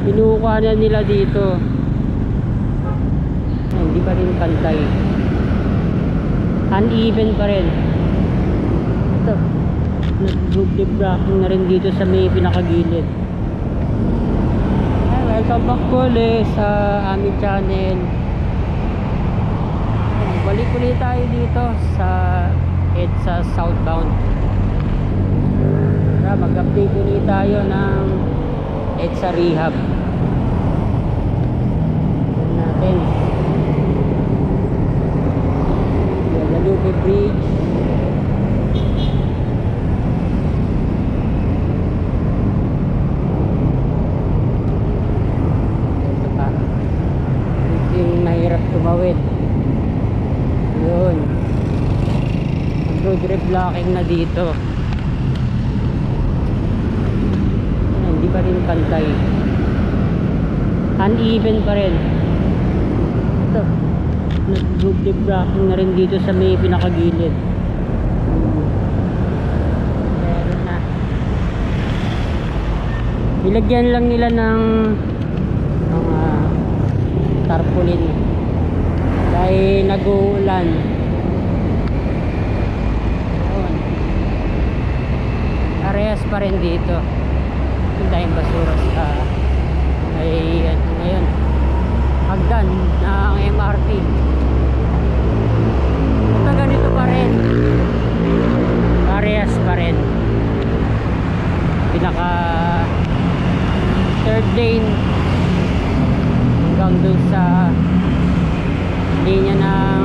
Pinukuha na nila dito. Hindi pa rin pantay, uneven pa rin. Ito, nag-blocking na rin dito sa may pinakagilid. Welcome back po ulit sa aming channel. Balik ulit tayo dito sa EDSA southbound. Mag-update ulit tayo ng EDSA rehab natin. Guadalupe Bridge. Ito pa, yung mahirap tumawid. Yun, road reblocking na dito. Hindi pa rin pantay, uneven pa rin. Ito, nag-road reblocking na rin dito sa may pinakagilid. Meron na, nilagyan lang nila ng tarpaulin dahil nag-uulan. Parehas pa rin dito. Yung tayong basura sa ay ngayon hagdan ng MRT. Ito ganito pa rin, parehas pa rin. Pinaka third lane hanggang dun sa linya ng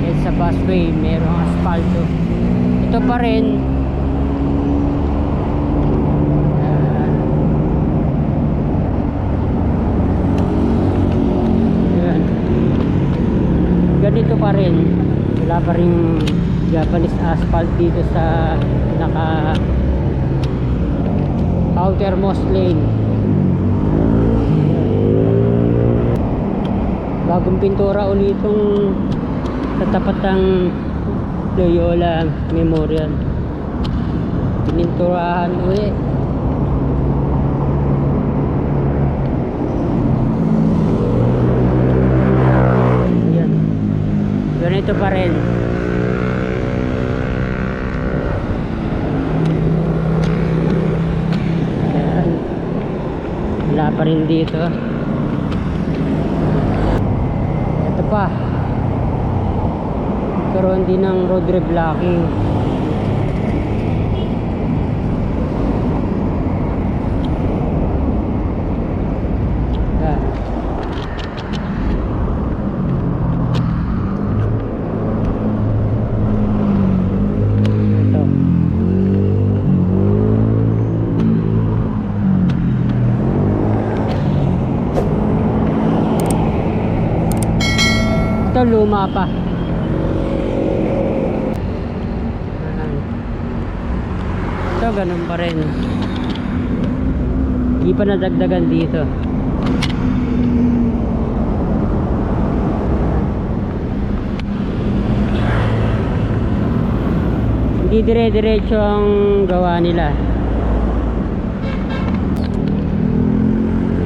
EDSA busway, merong asfalto. Ito pa rin. Ganito pa rin, wala pa rin Japanese asphalt dito sa naka outermost lane. Bagong pintura ulit itong sa tapat ng Loyola Memorial. Pininturahan ulit. Ganito pa rin. Ayan. Wala pa rin dito. Ito pa, karoon din ng road reblocking. Ito luma pa. Ito ganun pa rin, hindi pa nadagdagan dito. Hindi dire-diretso ang gawa nila.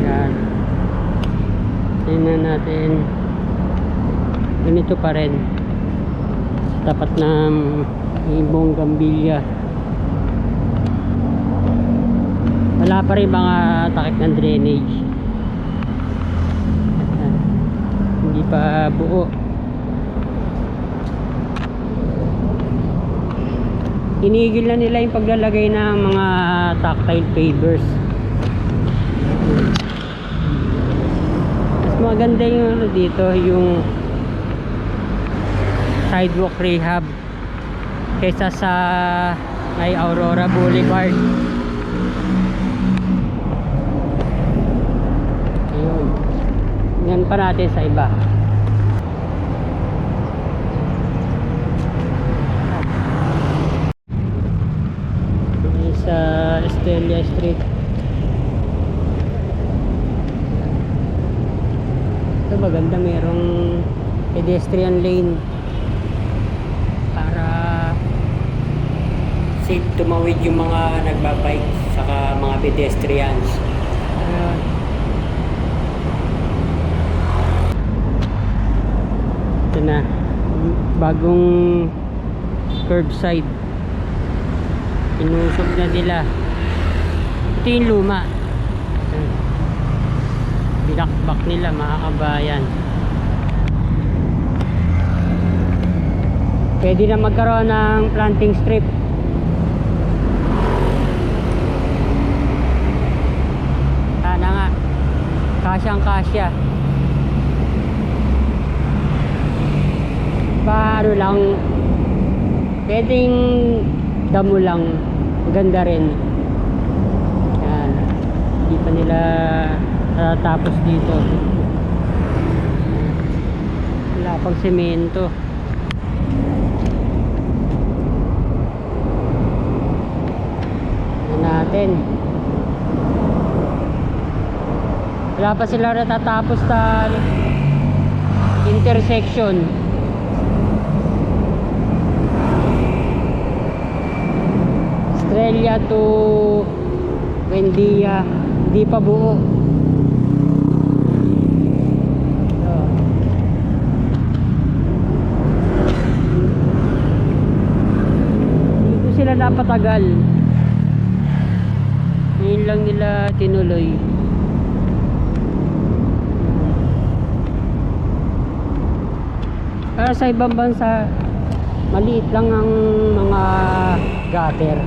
Yan, tingnan natin. Ganito pa rin tapat ng Ibong Gambilla. Wala pa rin mga takip ng drainage. Hindi pa buo. Inigil na nila yung paglalagay ng mga tactile pavers. Mas maganda yung dito, yung sidewalk rehab kaysa sa may Aurora Boulevard. Ayun, yan pa natin sa iba. Sa Estella Street, ito maganda, merong pedestrian lane para safe tumawid yung mga nagbabike saka mga pedestrians. Ayun. Ito na, bagong curbside, inusog na nila. Ito yung luma, binakbak nila mga kabayan. Pwede na magkaroon ng planting strip. Sana nga, kasyang kasya. Paano lang, pwedeng damo lang, ganda rin. Yan, hindi pa nila tapos dito. Wala pang semento. Yan natin. Wala pa sila natatapos sa intersection. Australia to Buendia, hindi pa buo. Dito sila napatagal. Ngayon lang nila tinuloy. Para sa ibang bansa, maliit lang ang mga gutter.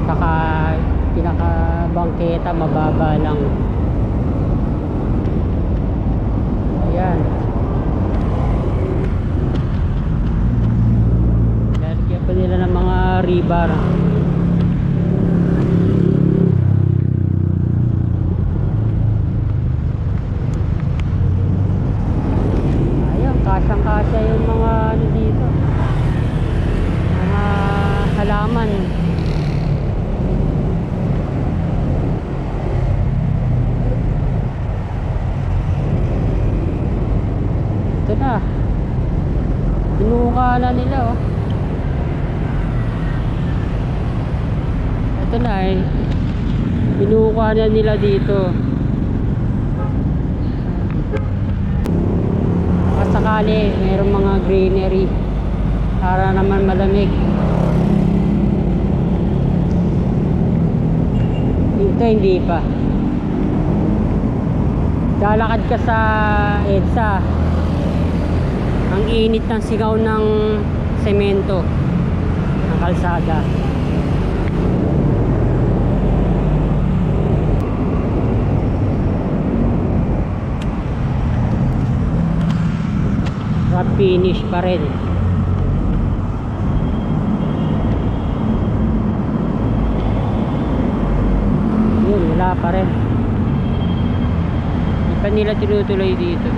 Saka pinaka-bangketa mababa lang. Ayan. Lalagyan pa nila ng mga rebar. Ayan, kasyang-kasya yung mga ano dito, mga halaman. Ito na, binuka na nila, oh. Ito na eh, binuka na nila dito. Sakali mayroong mga greenery para naman malamig. Dito hindi pa. Lalakad ka sa EDSA, ang init ng sigaw ng semento ng kalsada. Finish pa rin. Yun, wala pa rin. Hindi pa nila tinutuloy dito.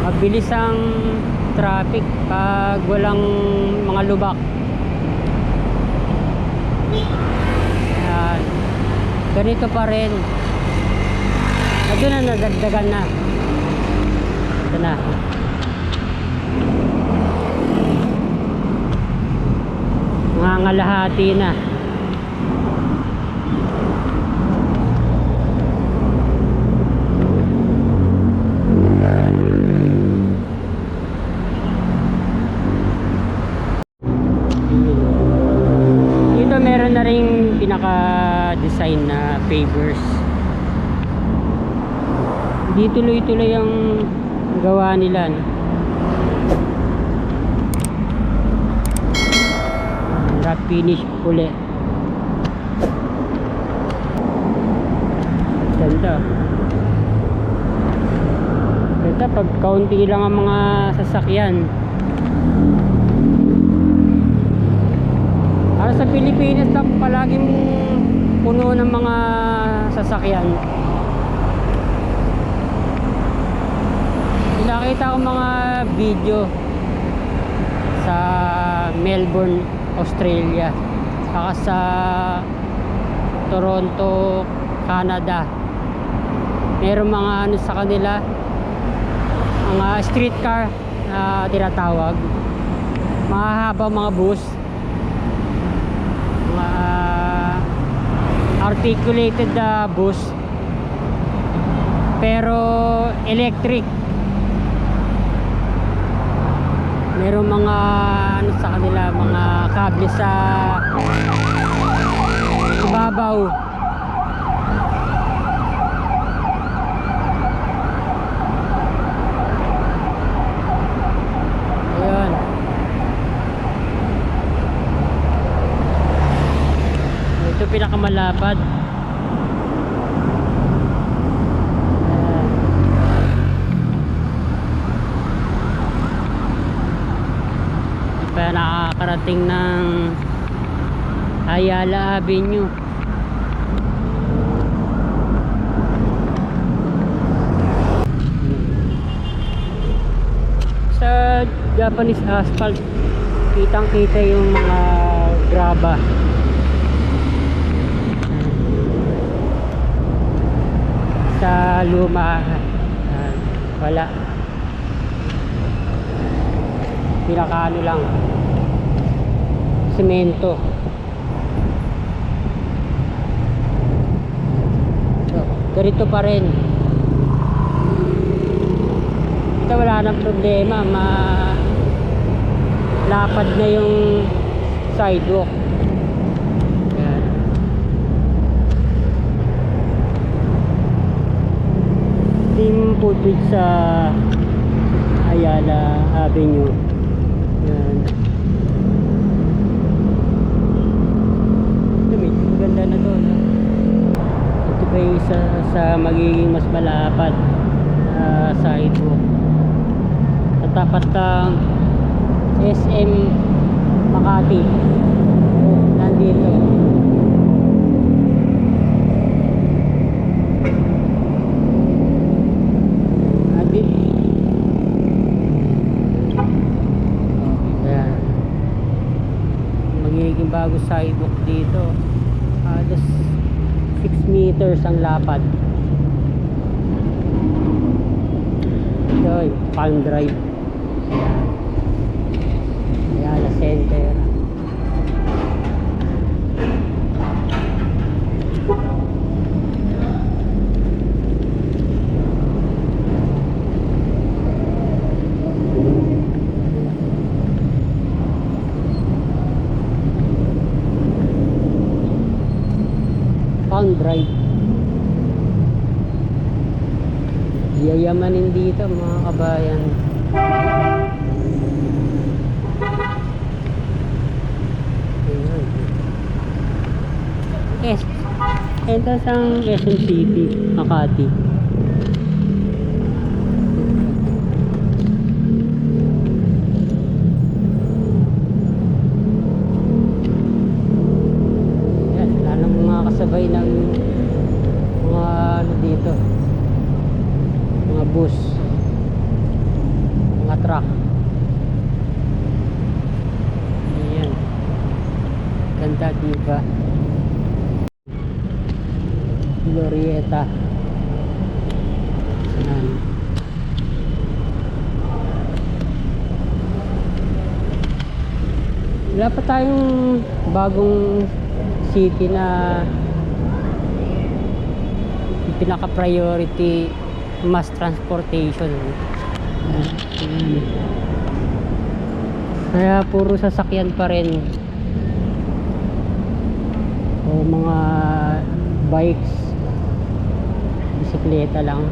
Mabilis ang traffic pag walang mga lubak. Ayan. Ganito pa rin. Ito na, nadagdagan na. Ito na. Nangangalahati na. Meron na ring pinaka-design na pavers. Di tuloy-tuloy ang gawa nila, no? Wrap finish uli. Ganda. Ganda pag kaunti lang ang mga sasakyan. Para sa Pilipinas lang palaging puno ng mga sasakyan. Nakita ko mga video sa Melbourne, Australia, saka sa Toronto, Canada. Meron mga ano sa kanila, mga streetcar na tinatawag, mahahabang mga bus, mga articulated bus, pero electric. Meron mga ano sa kanila, mga kable sa ibabaw. Ayun. Ito pinakamalapad. Pa nakakarating ng Ayala Avenue. Sa Japanese asphalt, kitang kita yung mga graba. Sa luma wala, pinakaano lang, semento. So, ganito pa rin. Ito wala nang problema, lapad na yung sidewalk. Yan. Team footage sa Ayala Avenue. Yan. Ito medyo maganda na to, no? Ito pa yung isa sa magiging mas malapad na sidewalk. Sa tapat ng SM Makati. Nandito. Magiging bago sidewalk dito. Just 6 meters ang lapad. Ito Palm Drive. Ayala Center. Palm Drive. Yayamanin dito mga kabayan. Ayan. Yes. Entrance ang SM City, Makati. Yan, lalong mga kasabay ng mga ano dito, mga bus, mga truck. Ayan, ganda diba? Glorieta. Ayan. Wala pa tayong bagong city na pinaka-priority mass transportation. Ayan. Kaya puro sasakyan pa rin o mga bikes, bisikleta lang.